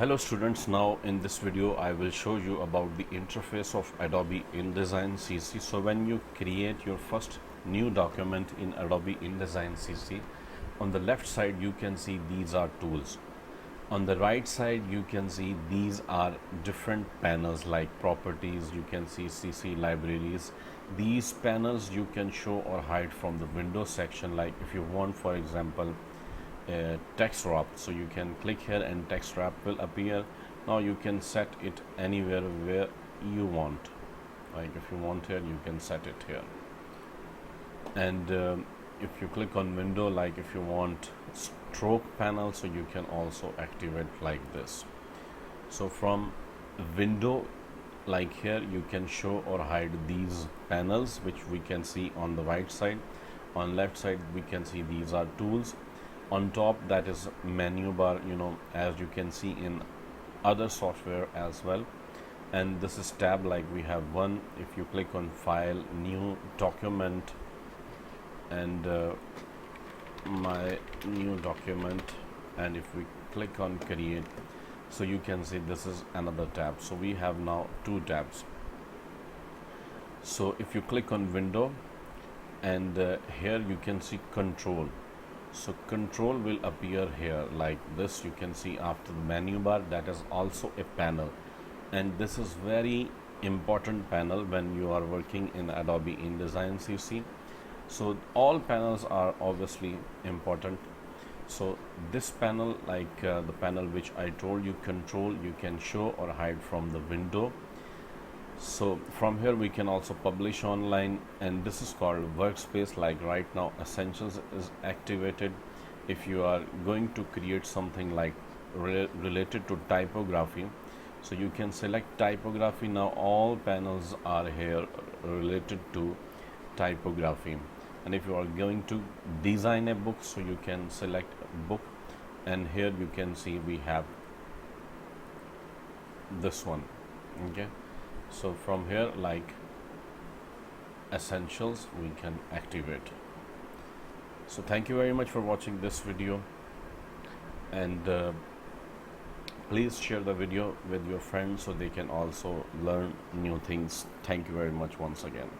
Hello students, now in this video I will show you about the interface of Adobe InDesign CC. So when you create your first new document in Adobe InDesign CC, on the left side you can see these are tools. On the right side you can see these are different panels like properties, you can see CC libraries. These panels you can show or hide from the Windows section, like if you want, for example, text wrap, so you can click here and text wrap will appear. Now you can set it anywhere where you want, like if you want here you can set it here. And if you click on window, like if you want stroke panel, so you can also activate like this. So from window, like here, you can show or hide these panels, which we can see on the right side. On left side we can see these are tools. On top, that is menu bar, as you can see in other software as well. And this is tab, like we have one. If you click on file, new document, and my new document, and if we click on create, so you can see this is another tab. So we have now two tabs. So if you click on window, and here you can see control. So control will appear here like this. You can see after the menu bar, that is also a panel, and this is very important panel when you are working in Adobe InDesign CC. So all panels are obviously important. So this panel, like the panel which I told you, control, you can show or hide from the window. So from here we can also publish online, and this is called Workspace. Like right now Essentials is activated. If you are going to create something like related to typography, so you can select typography. Now all panels are here related to typography. And if you are going to design a book, so you can select book, and here you can see we have this one. Okay, so from here, like essentials, we can activate. So thank you very much for watching this video, and please share the video with your friends so they can also learn new things. Thank you very much once again.